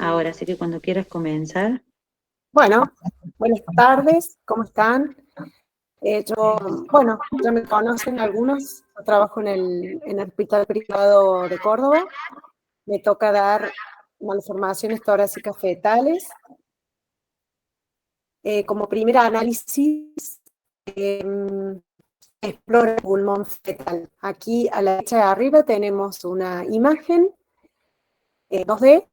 ahora, así que cuando quieras comenzar. Bueno, buenas tardes, ¿cómo están? Bueno, ya me conocen algunos, yo trabajo en el Hospital Privado de Córdoba, me toca dar malformaciones torácicas fetales. Como primer análisis, explora el pulmón fetal. Aquí a la derecha de arriba tenemos una imagen 2D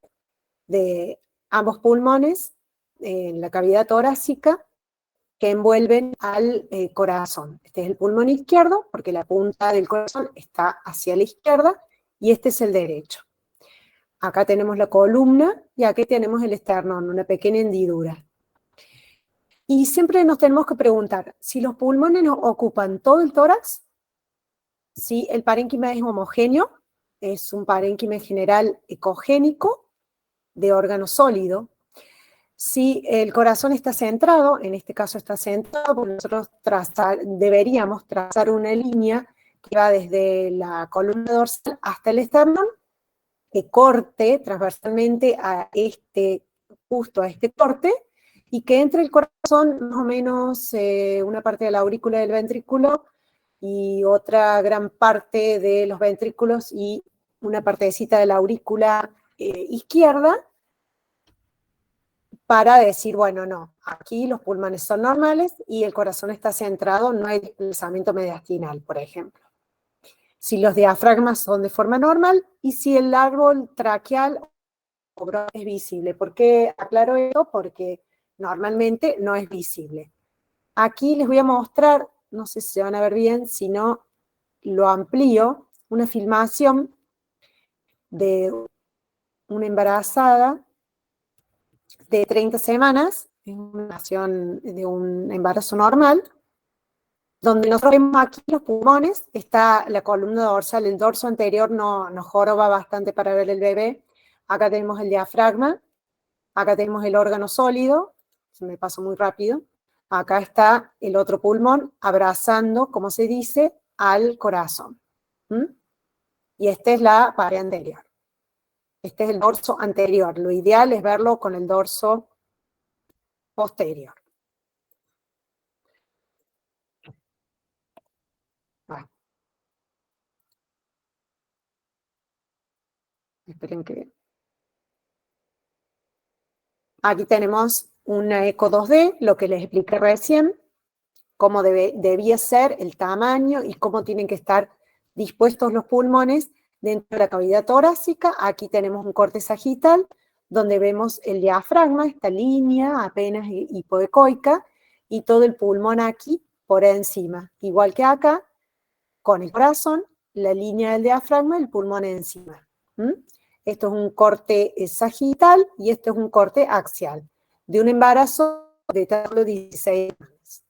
de ambos pulmones en la cavidad torácica, que envuelven al corazón. Este es el pulmón izquierdo, porque la punta del corazón está hacia la izquierda, y este es el derecho. Acá tenemos la columna, y aquí tenemos el esternón, una pequeña hendidura. Y siempre nos tenemos que preguntar, si los pulmones no ocupan todo el tórax, si el parénquima es homogéneo, es un parénquima en general ecogénico, de órgano sólido. Si el corazón está centrado, en este caso está centrado, porque nosotros deberíamos trazar una línea que va desde la columna dorsal hasta el esternón, que corte transversalmente justo a este corte, y que entre el corazón más o menos una parte de la aurícula del ventrículo y otra gran parte de los ventrículos y una partecita de la aurícula izquierda, para decir, bueno, no, aquí los pulmones son normales y el corazón está centrado, no hay desplazamiento mediastinal, por ejemplo. Si los diafragmas son de forma normal y si el árbol traqueal es visible. ¿Por qué aclaro esto? Porque normalmente no es visible. Aquí les voy a mostrar, no sé si se van a ver bien, si no lo amplío, una filmación de una embarazada de 30 semanas, en una nación de un embarazo normal, donde nosotros vemos aquí los pulmones, está la columna dorsal, el dorso anterior nos joroba bastante para ver el bebé. Acá tenemos el diafragma, acá tenemos el órgano sólido, se me pasó muy rápido. Acá está el otro pulmón abrazando, como se dice, al corazón. Y esta es la pared anterior. Este es el dorso anterior. Lo ideal es verlo con el dorso posterior. Bueno, esperen que... Aquí tenemos una eco 2D, lo que les expliqué recién, cómo debía ser el tamaño y cómo tienen que estar dispuestos los pulmones dentro de la cavidad torácica. Aquí tenemos un corte sagital, donde vemos el diafragma, esta línea apenas hipoecoica, y todo el pulmón aquí por encima. Igual que acá, con el corazón, la línea del diafragma, el pulmón encima. Esto es un corte sagital y esto es un corte axial, de un embarazo de tan solo 16 semanas.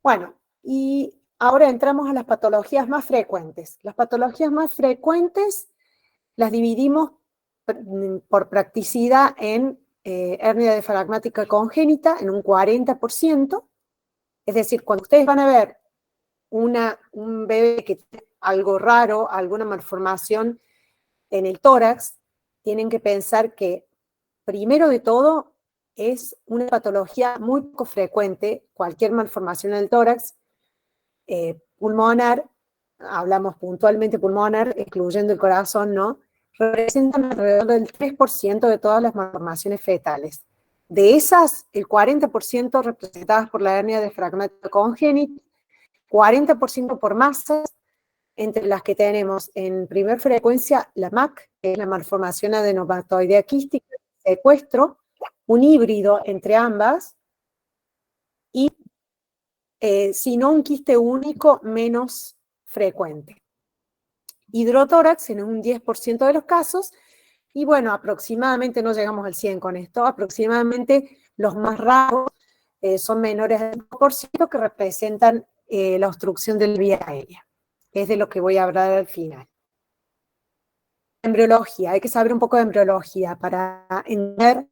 Bueno, y ahora entramos a las patologías más frecuentes. Las patologías más frecuentes las dividimos por practicidad en hernia diafragmática congénita, en un 40%. Es decir, cuando ustedes van a ver un bebé que tiene algo raro, alguna malformación en el tórax, tienen que pensar que, primero de todo, es una patología muy poco frecuente, cualquier malformación en el tórax, pulmonar, hablamos puntualmente pulmonar, excluyendo el corazón, ¿no? Representan alrededor del 3% de todas las malformaciones fetales. De esas, el 40% representadas por la hernia diafragmática congénita, 40% por masas, entre las que tenemos en primer frecuencia la MAC, que es la malformación adenomatoidea quística, secuestro, un híbrido entre ambas, y si no un quiste único menos frecuente. Hidrotórax en un 10% de los casos, y bueno, aproximadamente, no llegamos al 100 con esto, aproximadamente los más raros son menores del 5%, que representan la obstrucción del vía aérea. Es de lo que voy a hablar al final. Embriología, hay que saber un poco de embriología para entender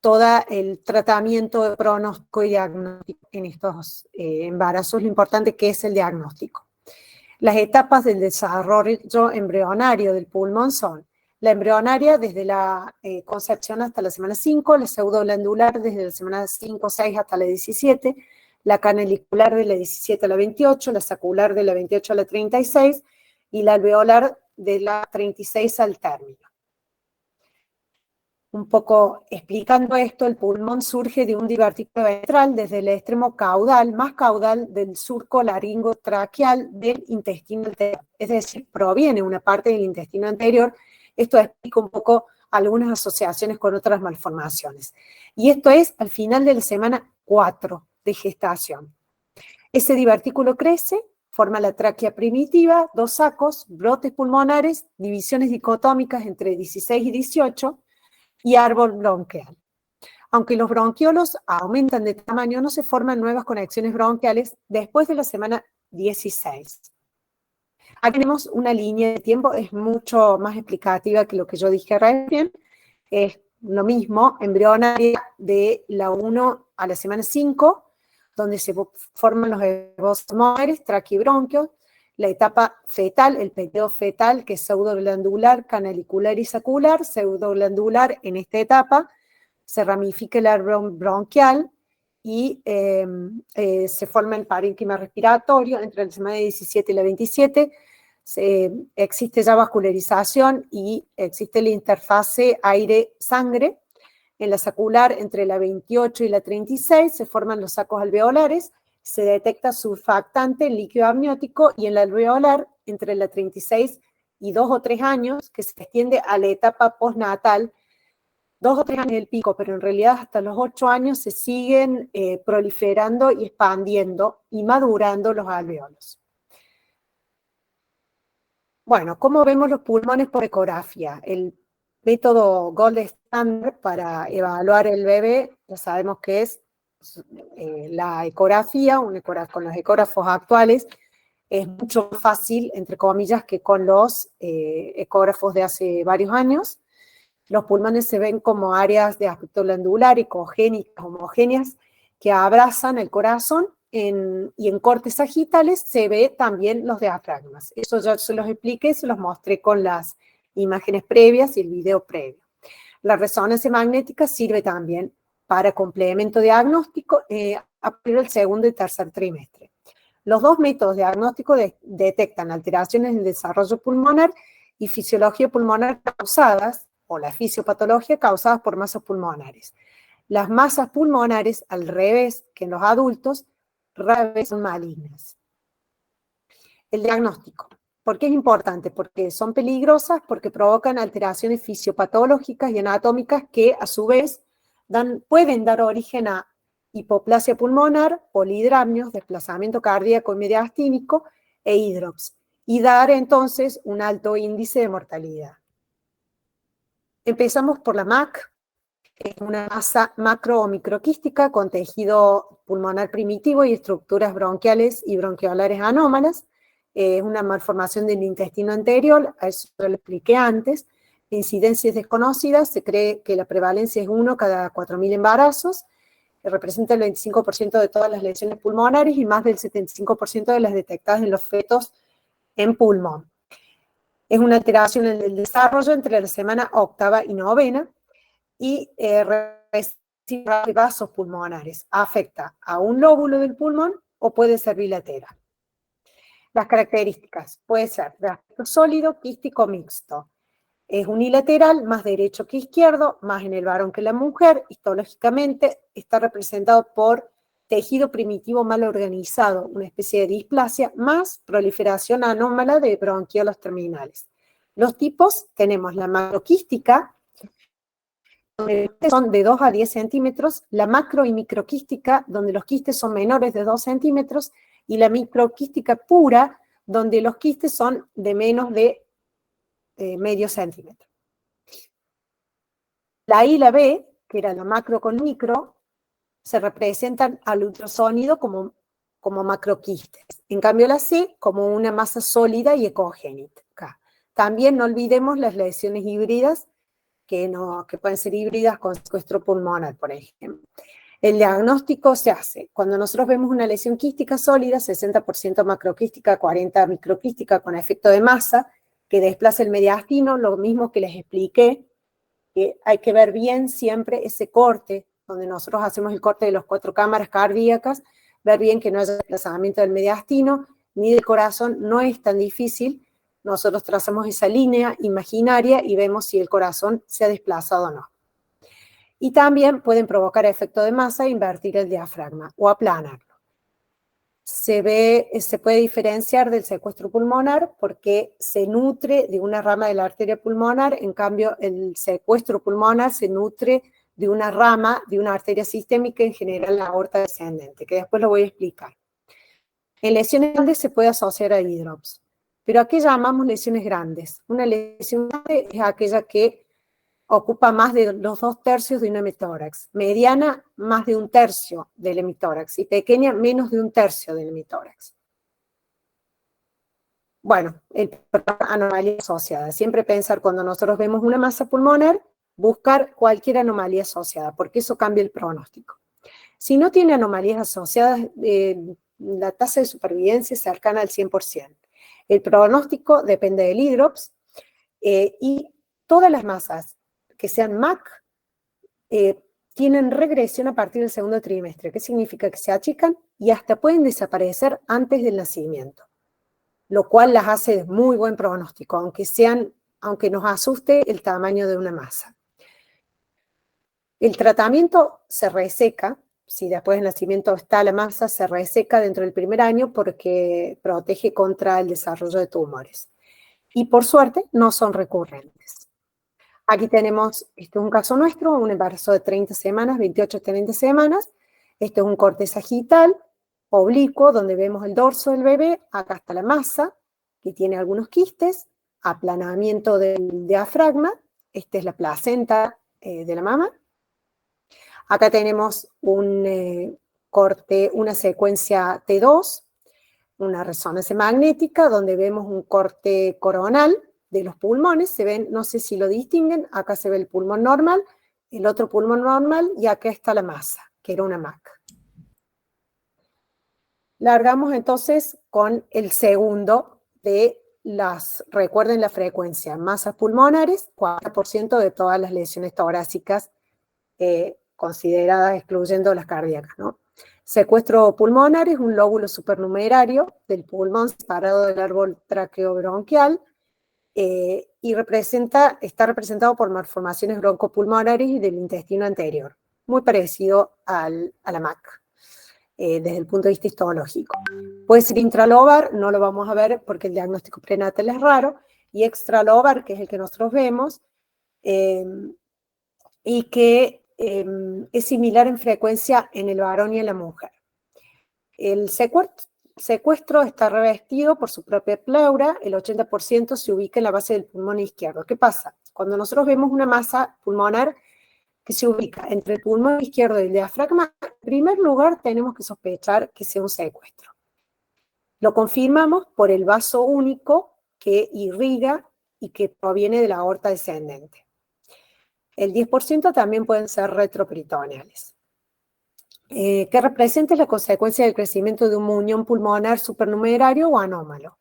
todo el tratamiento de pronóstico y diagnóstico en estos embarazos, lo importante que es el diagnóstico. Las etapas del desarrollo embrionario del pulmón son La embrionaria desde la concepción hasta la semana 5, la pseudoglandular desde la semana 5 o 6 hasta la 17, la canalicular de la 17 a la 28, la sacular de la 28 a la 36 y la alveolar de la 36 al término. Un poco explicando esto, el pulmón surge de un divertículo ventral desde el extremo caudal, más caudal del surco laringotraqueal del intestino anterior. Es decir, proviene una parte del intestino anterior. Esto explica un poco algunas asociaciones con otras malformaciones. Y esto es al final de la semana 4 de gestación. Ese divertículo crece, forma la tráquea primitiva, 2 sacos, brotes pulmonares, divisiones dicotómicas entre 16 y 18, y árbol bronquial. Aunque los bronquiolos aumentan de tamaño, no se forman nuevas conexiones bronquiales después de la semana 16. Aquí tenemos una línea de tiempo, es mucho más explicativa que lo que yo dije recién. Es lo mismo, embrionaria de la 1 a la semana 5, donde se forman los esbozos pulmonares, traqueobronquios, la etapa fetal, el periodo fetal, que es pseudoglandular, canalicular y sacular. Pseudoglandular en esta etapa se ramifica el árbol bronquial y se forma el parénquima respiratorio entre la semana 17 y la 27. Existe ya vascularización y existe la interfase aire-sangre. En la sacular, entre la 28 y la 36, se forman los sacos alveolares, se detecta surfactante en líquido amniótico, y en la alveolar, entre la 36 y 2 o 3 años, que se extiende a la etapa postnatal, 2 o 3 años del pico, pero en realidad hasta los 8 años se siguen proliferando y expandiendo y madurando los alveolos. Bueno, ¿cómo vemos los pulmones por ecografía? El método Gold Standard para evaluar el bebé, ya sabemos que es la ecografía, con los ecógrafos actuales, es mucho más fácil, entre comillas, que con los ecógrafos de hace varios años. Los pulmones se ven como áreas de aspecto glandular, ecogénicas, homogéneas, que abrazan el corazón, y en cortes sagittales se ve también los diafragmas. Eso ya se los expliqué, se los mostré con las imágenes previas y el video previo. La resonancia magnética sirve también para complemento diagnóstico a partir del segundo y tercer trimestre. Los dos métodos diagnósticos detectan alteraciones en el desarrollo pulmonar y fisiología pulmonar causadas, o la fisiopatología causadas por masas pulmonares. Las masas pulmonares, al revés que en los adultos, rara vez son malignas. El diagnóstico. ¿Por qué es importante? Porque son peligrosas, porque provocan alteraciones fisiopatológicas y anatómicas que a su vez pueden dar origen a hipoplasia pulmonar, polidramnios, desplazamiento cardíaco y mediastínico e hidrops, y dar entonces un alto índice de mortalidad. Empezamos por la MAC. Es una masa macro o microquística con tejido pulmonar primitivo y estructuras bronquiales y bronquiolares anómalas. Es una malformación del intestino anterior, a eso lo expliqué antes. Incidencias desconocidas, se cree que la prevalencia es 1 cada 4.000 embarazos, que representa el 25% de todas las lesiones pulmonares y más del 75% de las detectadas en los fetos en pulmón. Es una alteración en el desarrollo entre la semana 8ª y 9ª, y recibe vasos pulmonares. Afecta a un lóbulo del pulmón o puede ser bilateral. Las características: puede ser de aspecto sólido, quístico, mixto. Es unilateral, más derecho que izquierdo, más en el varón que en la mujer. Histológicamente está representado por tejido primitivo mal organizado, una especie de displasia, más proliferación anómala de bronquiolos terminales. Los tipos: tenemos la macroquística, donde son de 2 a 10 centímetros, la macro y microquística, donde los quistes son menores de 2 centímetros, y la microquística pura, donde los quistes son de menos de medio centímetro. La I y la B, que era la macro con micro, se representan al ultrasonido como macroquistes. En cambio la C como una masa sólida y ecogénica. También no olvidemos las lesiones híbridas, que pueden ser híbridas con secuestro pulmonar, por ejemplo. El diagnóstico se hace cuando nosotros vemos una lesión quística sólida, 60% macroquística, 40% microquística con efecto de masa, que desplaza el mediastino, lo mismo que les expliqué, que hay que ver bien siempre ese corte, donde nosotros hacemos el corte de las 4 cámaras cardíacas, ver bien que no haya desplazamiento del mediastino, ni del corazón, no es tan difícil. Nosotros trazamos esa línea imaginaria y vemos si el corazón se ha desplazado o no. Y también pueden provocar efecto de masa e invertir el diafragma o aplanarlo. Se puede diferenciar del secuestro pulmonar porque se nutre de una rama de la arteria pulmonar, en cambio el secuestro pulmonar se nutre de una rama de una arteria sistémica, en general la aorta descendente, que después lo voy a explicar. En lesiones grandes se puede asociar a hidrops, pero ¿a qué llamamos lesiones grandes? Una lesión grande es aquella que ocupa más de los 2/3 de un hemitórax, mediana más de 1/3 del hemitórax y pequeña menos de 1/3 del hemitórax. Bueno, anomalía asociada. Siempre pensar cuando nosotros vemos una masa pulmonar, buscar cualquier anomalía asociada, porque eso cambia el pronóstico. Si no tiene anomalías asociadas, la tasa de supervivencia es cercana al 100%. El pronóstico depende del hidrops y todas las masas que sean MAC tienen regresión a partir del segundo trimestre. ¿Qué significa? Que se achican y hasta pueden desaparecer antes del nacimiento, lo cual las hace de muy buen pronóstico, aunque nos asuste el tamaño de una masa. El tratamiento se reseca, si después del nacimiento está la masa, se reseca dentro del primer año porque protege contra el desarrollo de tumores. Y por suerte no son recurrentes. Aquí tenemos, este es un caso nuestro, un embarazo de 30 semanas, 28 a 30 semanas. Este es un corte sagital, oblicuo, donde vemos el dorso del bebé. Acá está la masa, que tiene algunos quistes, aplanamiento del diafragma. Esta es la placenta de la mama. Acá tenemos un corte, una secuencia T2, una resonancia magnética, donde vemos un corte coronal de los pulmones. Se ven, no sé si lo distinguen, acá se ve el pulmón normal, el otro pulmón normal, y acá está la masa, que era una MAC. Largamos entonces con el segundo de recuerden la frecuencia, masas pulmonares, 40% de todas las lesiones torácicas consideradas, excluyendo las cardíacas, ¿no? Secuestro pulmonar es un lóbulo supernumerario del pulmón separado del árbol traqueobronquial y está representado por malformaciones broncopulmonares y del intestino anterior, muy parecido a la MAC desde el punto de vista histológico. Puede ser intralobar, no lo vamos a ver porque el diagnóstico prenatal es raro, y extralobar, que es el que nosotros vemos, y que es similar en frecuencia en el varón y en la mujer. El secuestro está revestido por su propia pleura, el 80% se ubica en la base del pulmón izquierdo. ¿Qué pasa? Cuando nosotros vemos una masa pulmonar que se ubica entre el pulmón izquierdo y el diafragma, en primer lugar tenemos que sospechar que sea un secuestro. Lo confirmamos por el vaso único que irriga y que proviene de la aorta descendente. El 10% también pueden ser retroperitoneales. Que representa la consecuencia del crecimiento de un muñón pulmonar supernumerario o anómalo.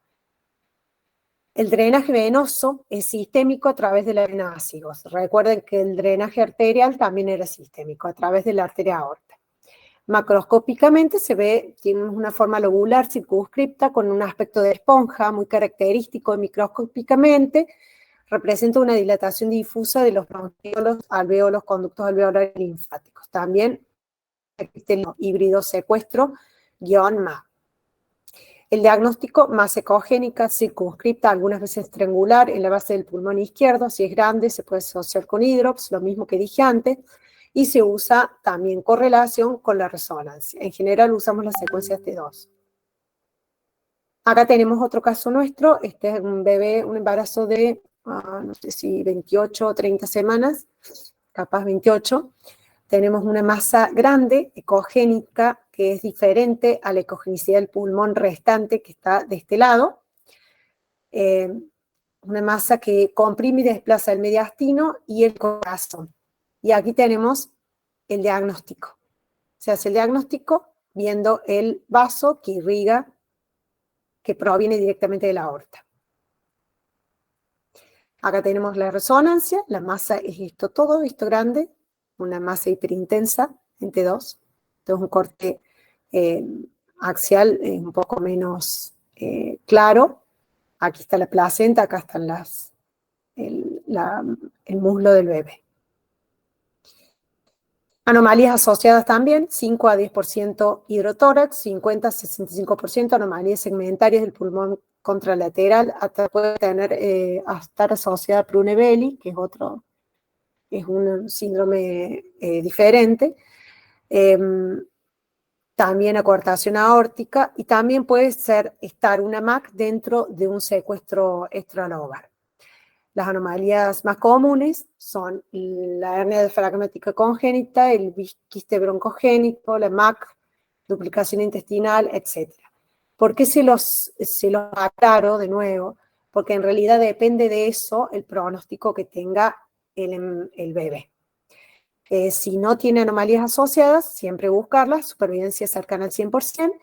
El drenaje venoso es sistémico a través de la vena ácigos. Recuerden que el drenaje arterial también era sistémico a través de la arteria aorta. Macroscópicamente se ve, tiene una forma lobular circunscripta con un aspecto de esponja muy característico microscópicamente. Representa una dilatación difusa de los bronquiolos, alvéolos, conductos alveolares linfáticos. También existe el híbrido secuestro-MA. El diagnóstico, masa ecogénica circunscripta, algunas veces triangular, en la base del pulmón izquierdo. Si es grande, se puede asociar con hidrops, lo mismo que dije antes, y se usa también correlación con la resonancia. En general usamos las secuencias T2. Acá tenemos otro caso nuestro. Este es un bebé, un embarazo de, no sé si 28 o 30 semanas, capaz 28. Tenemos una masa grande, ecogénica, que es diferente a la ecogenicidad del pulmón restante que está de este lado. Una masa que comprime y desplaza el mediastino y el corazón. Y aquí tenemos el diagnóstico. Se hace el diagnóstico viendo el vaso que irriga, que proviene directamente de la aorta. Acá tenemos la resonancia, la masa es esto todo, esto grande, una masa hiperintensa en T2, entonces un corte axial un poco menos claro. Aquí está la placenta, acá están el muslo del bebé. Anomalías asociadas también, 5 a 10% hidrotórax, 50 a 65% anomalías segmentarias del pulmón contralateral, hasta puede tener, estar asociada a Prunebelli, que es un síndrome diferente. También a coartación aórtica, y también puede estar una MAC dentro de un secuestro extralobar. Las anomalías más comunes son la hernia diafragmática congénita, el quiste broncogénico, la MAC, duplicación intestinal, etc. ¿Por qué se los aclaro de nuevo? Porque en realidad depende de eso el pronóstico que tenga el bebé. Si no tiene anomalías asociadas, siempre buscarlas, supervivencia cercana al 100%,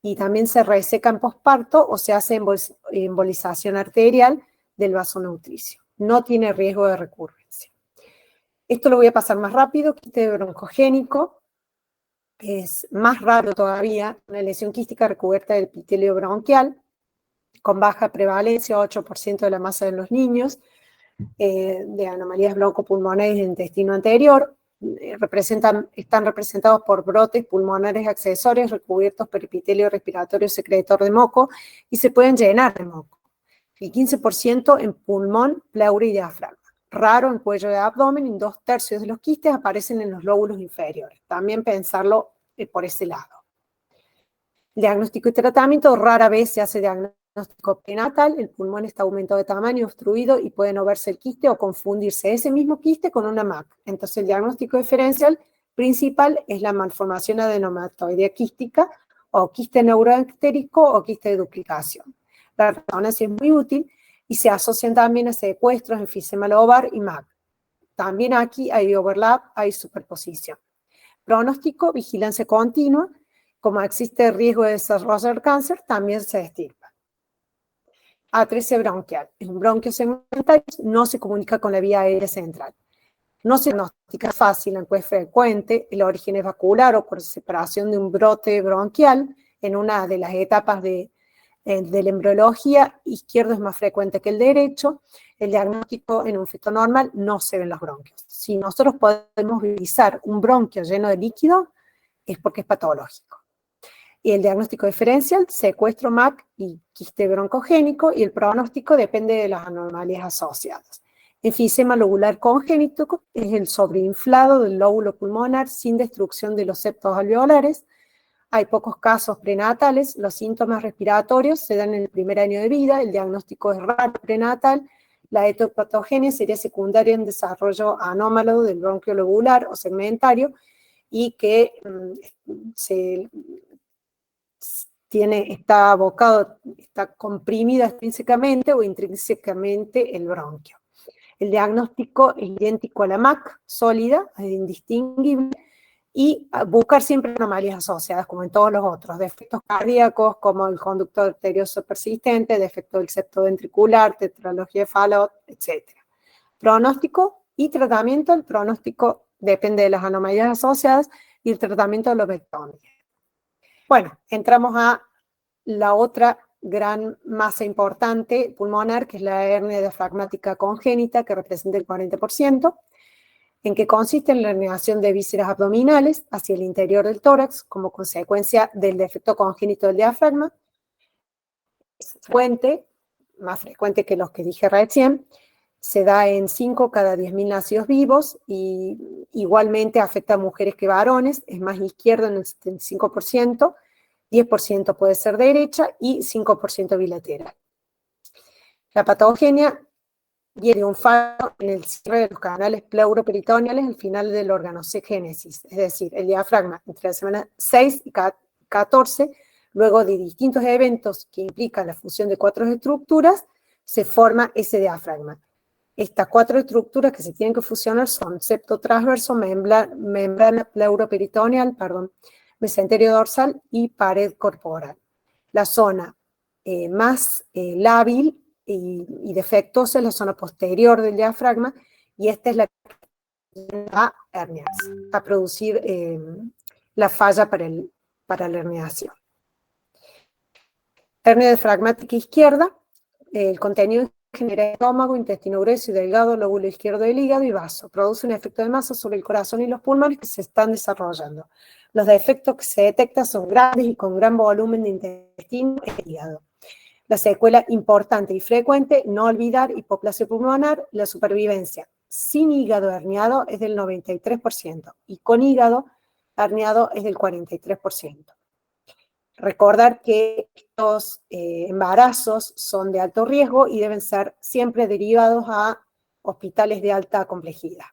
y también se reseca en posparto o se hace embolización arterial del vaso nutricio. No tiene riesgo de recurrencia. Esto lo voy a pasar más rápido. Quiste broncogénico es más raro todavía, una lesión quística recubierta del epitelio bronquial, con baja prevalencia, 8% de la masa de los niños, de anomalías broncopulmonares del intestino anterior. Están representados por brotes pulmonares accesorios recubiertos por epitelio respiratorio secretor de moco y se pueden llenar de moco. El 15% en pulmón, pleura y diafragma. Raro en cuello y abdomen, y 2/3 de los quistes aparecen en los lóbulos inferiores. También pensarlo por ese lado. Diagnóstico y tratamiento: rara vez se hace diagnóstico prenatal, el pulmón está aumentado de tamaño, obstruido, y puede no verse el quiste o confundirse ese mismo quiste con una MAC. Entonces el diagnóstico diferencial principal es la malformación adenomatoidea quística, o quiste neuroentérico o quiste de duplicación. La resonancia es muy útil y se asocian también a secuestros, enfisema lobar y MAC. También aquí hay overlap, hay superposición. Pronóstico: vigilancia continua. Como existe riesgo de desarrollar cáncer, también se estirpa. Atresia bronquial es un bronquio segmentario, no se comunica con la vía aérea central. No se diagnostica fácil, aunque es frecuente. El origen es vascular o por separación de un brote bronquial. En una de las etapas de la embriología, izquierdo es más frecuente que el derecho. El diagnóstico en un feto normal: no se ven los bronquios. Si nosotros podemos visualizar un bronquio lleno de líquido, es porque es patológico. Y el diagnóstico diferencial: secuestro, MAC y quiste broncogénico, y el pronóstico depende de las anomalías asociadas. Enfisema lobular congénito es el sobreinflado del lóbulo pulmonar sin destrucción de los septos alveolares. Hay pocos casos prenatales, los síntomas respiratorios se dan en el primer año de vida, el diagnóstico es raro prenatal, la etopatogenia sería secundaria en desarrollo anómalo del bronquio lobular o segmentario, y que está abocado, está comprimida extrínsecamente o intrínsecamente el bronquio. El diagnóstico es idéntico a la MAC, sólida, es indistinguible, y buscar siempre anomalías asociadas, como en todos los otros: defectos cardíacos, como el conducto arterioso persistente, defecto del septo ventricular, tetralogía de Fallot, etc. Pronóstico y tratamiento: el pronóstico depende de las anomalías asociadas y el tratamiento de lobectomía. Bueno, entramos a la otra gran masa importante pulmonar, que es la hernia diafragmática congénita, que representa el 40%, en que consiste en la herniación de vísceras abdominales hacia el interior del tórax como consecuencia del defecto congénito del diafragma. Es frecuente, más frecuente que los que dije recién, se da en 5 cada 10.000 nacidos vivos, y igualmente afecta a mujeres que varones, es más izquierdo en el 75%, 10% puede ser derecha y 5% bilateral. La patogenia viene de un fallo en el cierre de los canales pleuroperitoneales al final del organocégenesis, es decir, el diafragma entre la semana 6 y 14, luego de distintos eventos que implican la fusión de 4 estructuras, se forma ese diafragma. Estas 4 estructuras que se tienen que fusionar son septo transverso, membrana pleuroperitoneal, mesenterio dorsal y pared corporal. La zona más lábil y defectuosa en la zona posterior del diafragma, y esta es la que va a herniarse, a producir la falla para la herniación. Hernia diafragmática izquierda, el contenido genera estómago, intestino grueso y delgado, lóbulo izquierdo del hígado y vaso. Produce un efecto de masa sobre el corazón y los pulmones que se están desarrollando. Los defectos que se detectan son grandes y con gran volumen de intestino y hígado. La secuela importante y frecuente, no olvidar, hipoplasia pulmonar, la supervivencia sin hígado herniado es del 93% y con hígado herniado es del 43%. Recordar que estos embarazos son de alto riesgo y deben ser siempre derivados a hospitales de alta complejidad.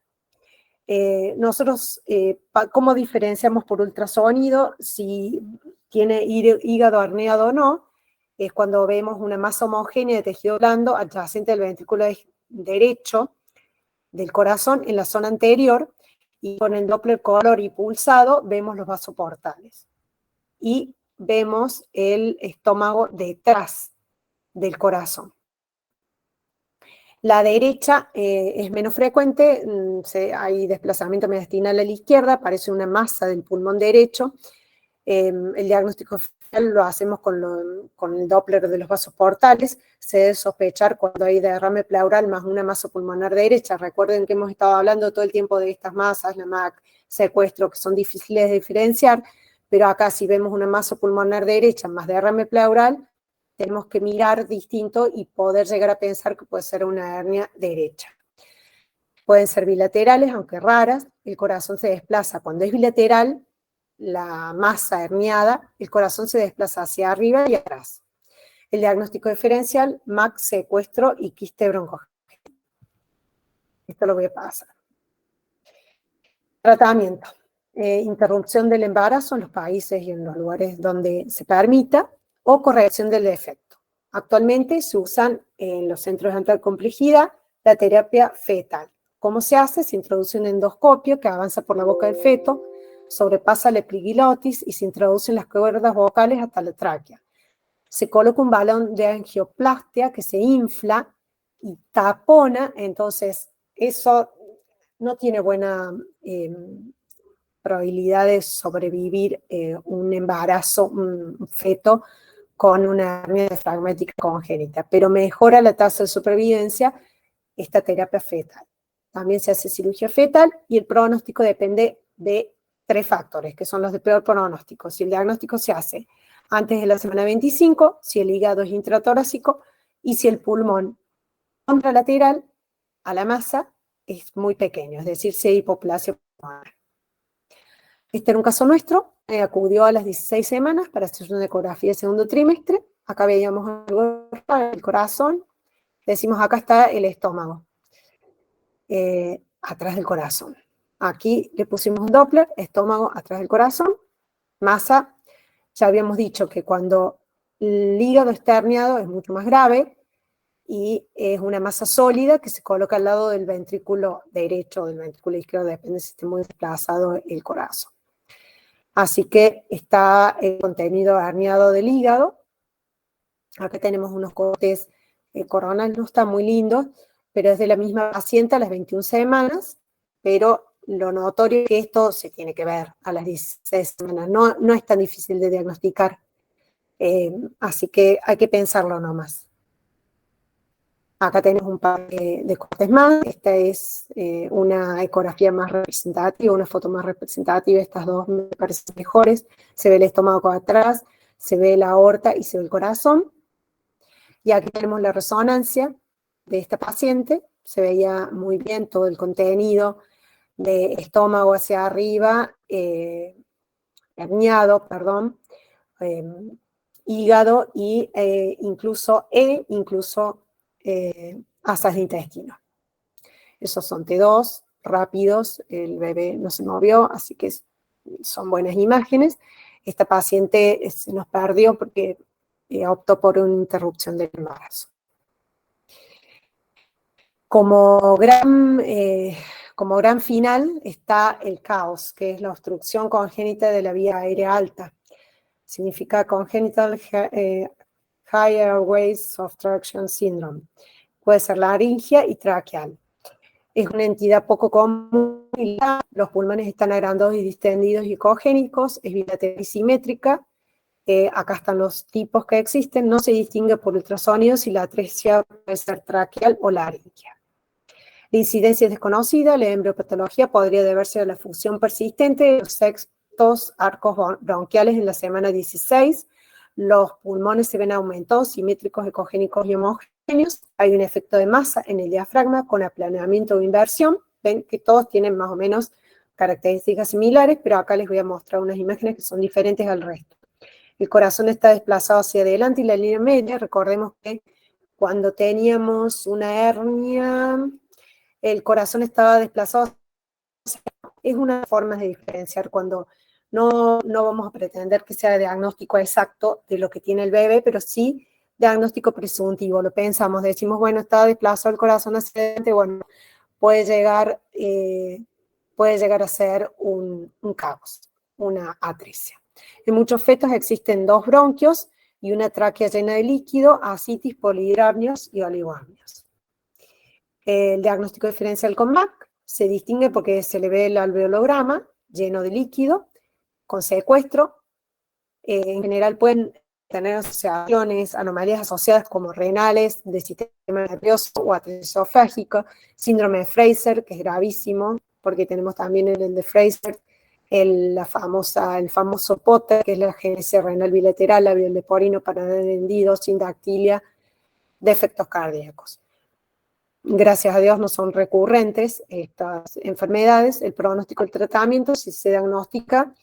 Nosotros, ¿cómo diferenciamos por ultrasonido si tiene hígado herniado o no? Es cuando vemos una masa homogénea de tejido blando adyacente al ventrículo derecho del corazón en la zona anterior, y con el Doppler color y pulsado vemos los vasoportales. Y vemos el estómago detrás del corazón. La derecha es menos frecuente, hay desplazamiento mediastinal a la izquierda, parece una masa del pulmón derecho. El diagnóstico lo hacemos con el Doppler de los vasos portales. Se debe sospechar cuando hay derrame pleural más una masa pulmonar derecha. Recuerden que hemos estado hablando todo el tiempo de estas masas, la MAC, secuestro, que son difíciles de diferenciar, pero acá si vemos una masa pulmonar derecha más derrame pleural, tenemos que mirar distinto y poder llegar a pensar que puede ser una hernia derecha. Pueden ser bilaterales, aunque raras. El corazón se desplaza. Cuando es bilateral, la masa herniada, el corazón se desplaza hacia arriba y atrás. El diagnóstico diferencial, MAC, secuestro y quiste broncogénica. Esto lo voy a pasar. Tratamiento. Interrupción del embarazo en los países y en los lugares donde se permita, o corrección del defecto. Actualmente se usan en los centros de alta complejidad la terapia fetal. ¿Cómo se hace? Se introduce un endoscopio que avanza por la boca del feto, sobrepasa la epiglotis y se introducen las cuerdas vocales hasta la tráquea. Se coloca un balón de angioplastia que se infla y tapona, entonces eso no tiene buena probabilidad de sobrevivir un embarazo, un feto con una hernia diafragmática congénita, pero mejora la tasa de supervivencia esta terapia fetal. También se hace cirugía fetal y el pronóstico depende de 3 factores, que son los de peor pronóstico. Si el diagnóstico se hace antes de la semana 25, si el hígado es intratorácico y si el pulmón contralateral a la masa es muy pequeño, es decir, si hay hipoplasia pulmonar. Este era un caso nuestro, acudió a las 16 semanas para hacer una ecografía de segundo trimestre. Acá veíamos algo del corazón, decimos acá está el estómago, atrás del corazón. Aquí le pusimos un Doppler, estómago atrás del corazón, masa, ya habíamos dicho que cuando el hígado está herniado es mucho más grave y es una masa sólida que se coloca al lado del ventrículo derecho o del ventrículo izquierdo, depende si esté muy desplazado el corazón. Así que está el contenido herniado del hígado. Acá tenemos unos cortes coronales, no están muy lindos, pero es de la misma paciente a las 21 semanas, pero lo notorio es que esto se tiene que ver a las 16 semanas, no es tan difícil de diagnosticar, así que hay que pensarlo nomás. Acá tenemos un par de cortes más, esta es una ecografía más representativa, una foto más representativa, estas dos me parecen mejores, se ve el estómago atrás, se ve la aorta y se ve el corazón. Y aquí tenemos la resonancia de esta paciente, se veía muy bien todo el contenido de estómago hacia arriba, herniado, perdón, hígado y incluso asas de intestino. Esos son T2, rápidos, el bebé no se movió, así que son buenas imágenes. Esta paciente se nos perdió porque optó por una interrupción del embarazo. Como gran final está el caos, que es la obstrucción congénita de la vía aérea alta. Significa congenital High Airways Obstruction Syndrome. Puede ser laringia y traqueal. Es una entidad poco común. Los pulmones están agrandados y distendidos y ecogénicos. Es bilateral y simétrica. Acá están los tipos que existen. No se distingue por ultrasonido si la atresia puede ser traqueal o laringia. La incidencia es desconocida. La embriopatología podría deberse a la fusión persistente de los sextos arcos bronquiales en la semana 16. Los pulmones se ven aumentados, simétricos, ecogénicos y homogéneos. Hay un efecto de masa en el diafragma con aplanamiento o inversión. Ven que todos tienen más o menos características similares, pero acá les voy a mostrar unas imágenes que son diferentes al resto. El corazón está desplazado hacia adelante y la línea media. Recordemos que cuando teníamos una hernia, el corazón estaba desplazado. Es una forma de diferenciar cuando no vamos a pretender que sea diagnóstico exacto de lo que tiene el bebé, pero sí diagnóstico presuntivo. Lo pensamos, decimos, bueno, está desplazado el corazón hacia adelante, bueno, puede llegar a ser un caos, una atresia. En muchos fetos existen 2 bronquios y una tráquea llena de líquido, ascitis, polihidramios y oligoamnios. El diagnóstico diferencial con MAC se distingue porque se le ve el alveolograma lleno de líquido, con secuestro. En general pueden tener asociaciones, anomalías asociadas como renales, de sistema nervioso o atresia esofágica, síndrome de Fraser, que es gravísimo, porque tenemos también el de Fraser, el famoso Potter, que es la agenesia renal bilateral, labial leporino, paranal hendido, sindactilia, defectos cardíacos. Gracias a Dios no son recurrentes estas enfermedades. El pronóstico del tratamiento, si se diagnostica,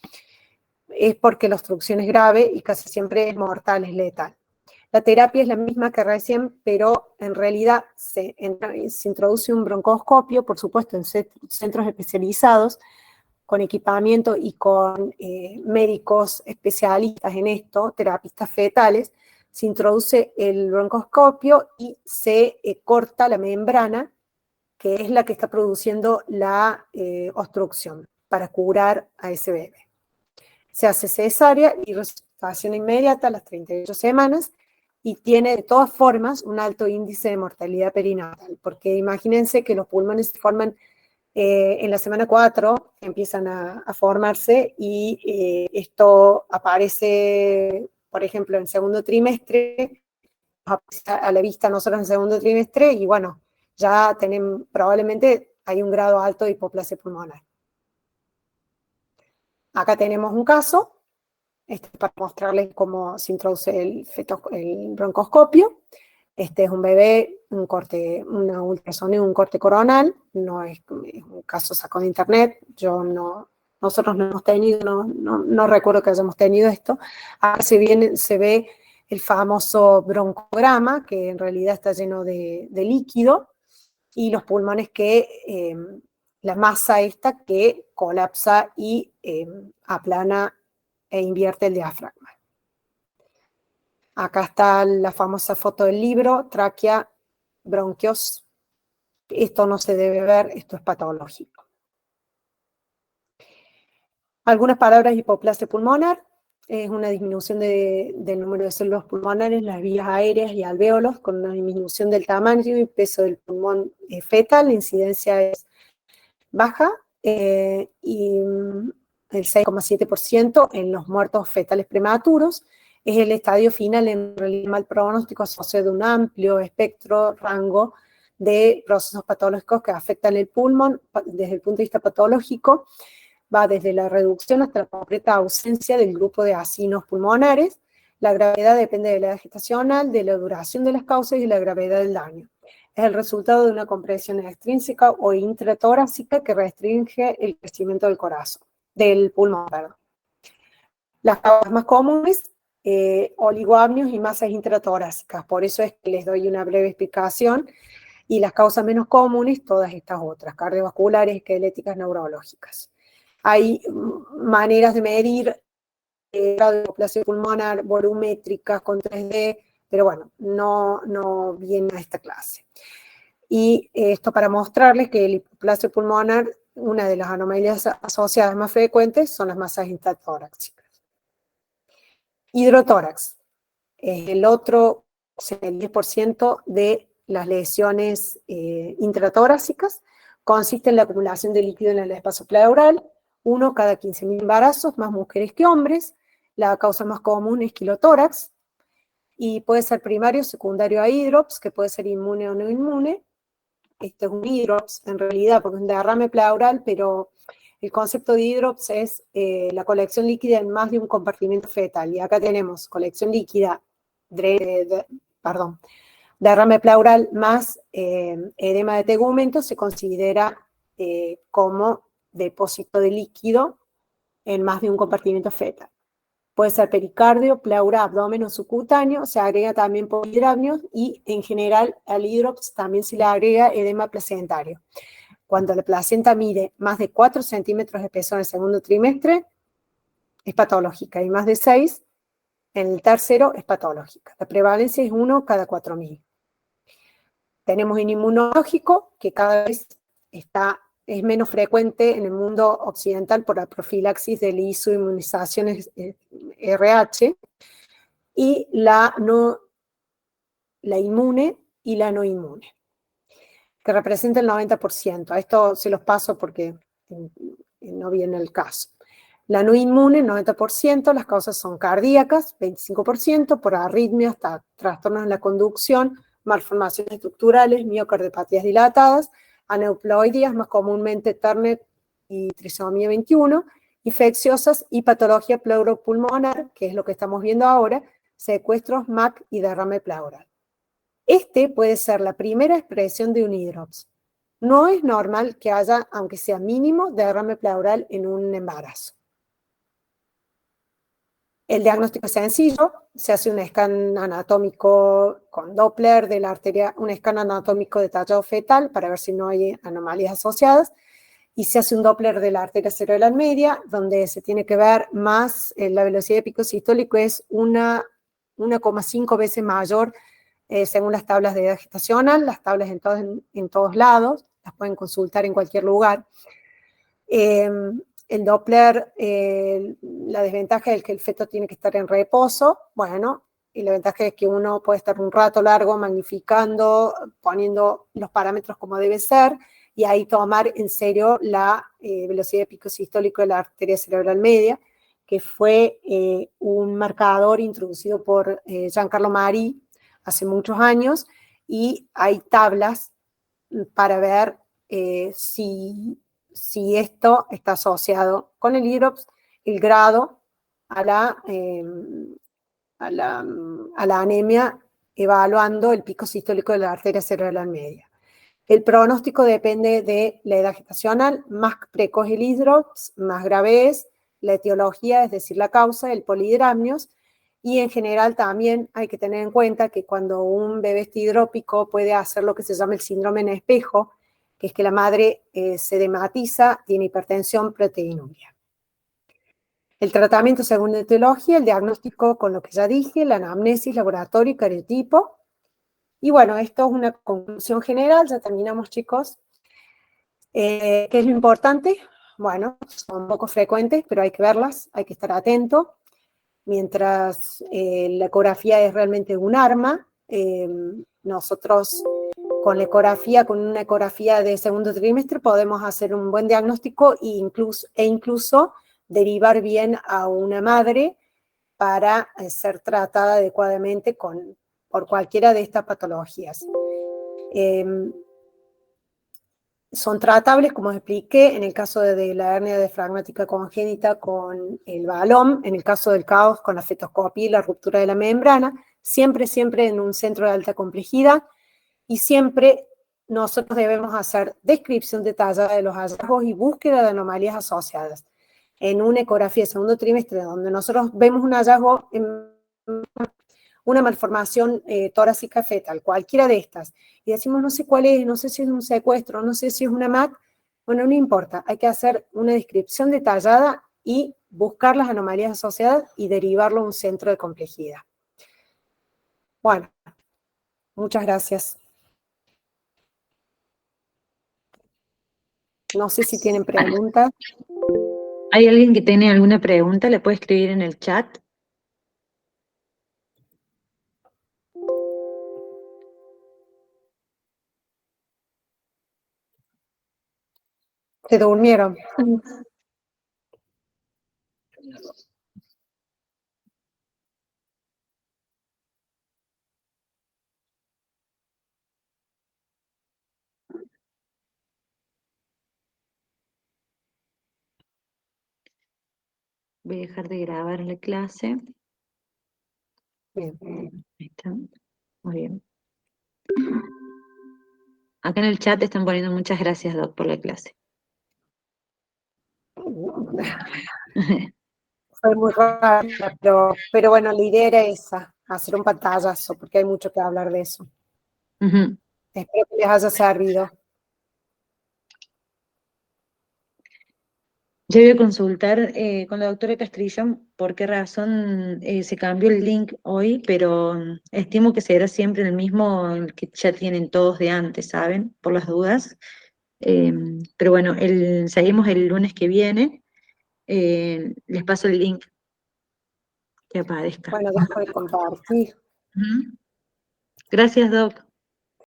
es porque la obstrucción es grave y casi siempre es mortal, es letal. La terapia es la misma que recién, pero en realidad se introduce un broncoscopio, por supuesto, en centros especializados, con equipamiento y con médicos especialistas en esto, terapistas fetales. Se introduce el broncoscopio y se corta la membrana, que es la que está produciendo la obstrucción, para curar a ese bebé. Se hace cesárea y resucitación inmediata a las 38 semanas y tiene de todas formas un alto índice de mortalidad perinatal, porque imagínense que los pulmones se forman en la semana 4, empiezan a formarse y esto aparece, por ejemplo, en segundo trimestre, a la vista nosotros en segundo trimestre y bueno, ya probablemente hay un grado alto de hipoplasia pulmonar. Acá tenemos un caso, para mostrarles cómo se introduce el broncoscopio. Este es un bebé, una ultrasonido, un corte coronal, no es un caso sacado de internet, nosotros no hemos tenido, no recuerdo que hayamos tenido esto. Acá se ve el famoso broncograma, que en realidad está lleno de líquido, y los pulmones la masa esta que colapsa y aplana e invierte el diafragma. Acá está la famosa foto del libro, tráquea, bronquios. Esto no se debe ver, esto es patológico. Algunas palabras: hipoplasia pulmonar es una disminución del número de células pulmonares, las vías aéreas y alvéolos, con una disminución del tamaño y peso del pulmón fetal. La incidencia es baja y el 6,7% en los muertos fetales prematuros. Es el estadio final, en realidad mal pronóstico, asociado de un amplio espectro, rango de procesos patológicos que afectan el pulmón. Desde el punto de vista patológico, va desde la reducción hasta la completa ausencia del grupo de acinos pulmonares. La gravedad depende de la edad gestacional, de la duración de las causas y de la gravedad del daño. Es el resultado de una compresión extrínseca o intratorácica que restringe el crecimiento del pulmón. Las causas más comunes, oligoamnios y masas intratorácicas. Por eso es que les doy una breve explicación. Y las causas menos comunes, todas estas otras, cardiovasculares, esqueléticas, neurológicas. Hay maneras de medir grado de hipoplasia pulmonar volumétricas con 3D, pero bueno, no viene a esta clase. Y esto para mostrarles que el hipoplasia pulmonar, una de las anomalías asociadas más frecuentes son las masas intratorácicas. Hidrotórax. El otro, el 10% de las lesiones intratorácicas, consiste en la acumulación de líquido en el espacio pleural, uno cada 15.000 embarazos, más mujeres que hombres. La causa más común es quilotórax, y puede ser primario o secundario a hidrops, que puede ser inmune o no inmune. Este es un hidrops, en realidad, porque es un derrame pleural, pero el concepto de hidrops es la colección líquida en más de un compartimento fetal. Y acá tenemos colección líquida, derrame pleural más edema de tegumento, se considera como depósito de líquido en más de un compartimento fetal. Puede ser pericardio, pleura, abdomen o subcutáneo, se agrega también polidramios y en general al hidrops también se le agrega edema placentario. Cuando la placenta mide más de 4 centímetros de espesor en el segundo trimestre, es patológica, y más de 6 en el tercero es patológica. La prevalencia es 1 cada 4.000. Tenemos un inmunológico, que cada vez es menos frecuente en el mundo occidental por la profilaxis de la isoinmunización RH, y la inmune y la no inmune, que representa el 90%. A esto se los paso porque no viene el caso. La no inmune, 90%, las causas son cardíacas, 25%, por arritmias, hasta trastornos en la conducción, malformaciones estructurales, miocardiopatías dilatadas, aneuploidías, más comúnmente Turner y trisomía 21, infecciosas y patología pleuropulmonar, que es lo que estamos viendo ahora, secuestros, MAC y derrame pleural. Este puede ser la primera expresión de un hidrops. No es normal que haya, aunque sea mínimo, derrame pleural en un embarazo. El diagnóstico es sencillo, se hace un escáner anatómico con Doppler de la arteria, un escáner anatómico de tallado fetal para ver si no hay anomalías asociadas, y se hace un Doppler de la arteria cerebral media, donde se tiene que ver más la velocidad de pico sistólico es 1,5 veces mayor según las tablas de edad gestacional, las tablas en todos lados, las pueden consultar en cualquier lugar. El Doppler, la desventaja es que el feto tiene que estar en reposo, bueno, y la ventaja es que uno puede estar un rato largo magnificando, poniendo los parámetros como debe ser, y ahí tomar en serio la velocidad de pico sistólico de la arteria cerebral media, que fue un marcador introducido por Giancarlo Mari hace muchos años, y hay tablas para ver si esto está asociado con el hidrops, el grado a la anemia, evaluando el pico sistólico de la arteria cerebral media. El pronóstico depende de la edad gestacional, más precoz el hidrops, más grave es, la etiología, es decir, la causa, el polidramnios, y en general también hay que tener en cuenta que cuando un bebé está hidrópico puede hacer lo que se llama el síndrome en espejo, que es que la madre se dematiza, tiene hipertensión, proteinuria. El tratamiento según la etiología, el diagnóstico con lo que ya dije, la anamnesis, laboratorio y cariotipo. Y bueno, esto es una conclusión general, ya terminamos, chicos. ¿Qué es lo importante? Bueno, son poco frecuentes, pero hay que verlas, hay que estar atento. Mientras la ecografía es realmente un arma, nosotros con la ecografía, con una ecografía de segundo trimestre, podemos hacer un buen diagnóstico e incluso derivar bien a una madre para ser tratada adecuadamente por cualquiera de estas patologías. Son tratables, como os expliqué, en el caso de la hernia diafragmática congénita con el balón, en el caso del caos con la fetoscopia y la ruptura de la membrana, siempre en un centro de alta complejidad, y siempre nosotros debemos hacer descripción detallada de los hallazgos y búsqueda de anomalías asociadas. En una ecografía de segundo trimestre, donde nosotros vemos un hallazgo en una malformación torácica fetal, cualquiera de estas, y decimos no sé cuál es, no sé si es un secuestro, no sé si es una MAC, bueno, no importa, hay que hacer una descripción detallada y buscar las anomalías asociadas y derivarlo a un centro de complejidad. Bueno, muchas gracias. No sé si tienen preguntas. ¿Hay alguien que tiene alguna pregunta? ¿Le puede escribir en el chat? Se durmieron. Voy a dejar de grabar la clase. Bien. Ahí está. Muy bien. Acá en el chat te están poniendo muchas gracias, Doc, por la clase. Fue muy rápida, pero bueno, la idea era esa, hacer un pantallazo, porque hay mucho que hablar de eso. Ujú. Espero que les haya servido. Yo voy a consultar con la doctora Castrillón por qué razón se cambió el link hoy, pero estimo que será siempre el mismo que ya tienen todos de antes, ¿saben? Por las dudas. Pero bueno, seguimos el lunes que viene. Les paso el link que aparezca. Bueno, dejo de compartir. Ujú. Gracias, Doc.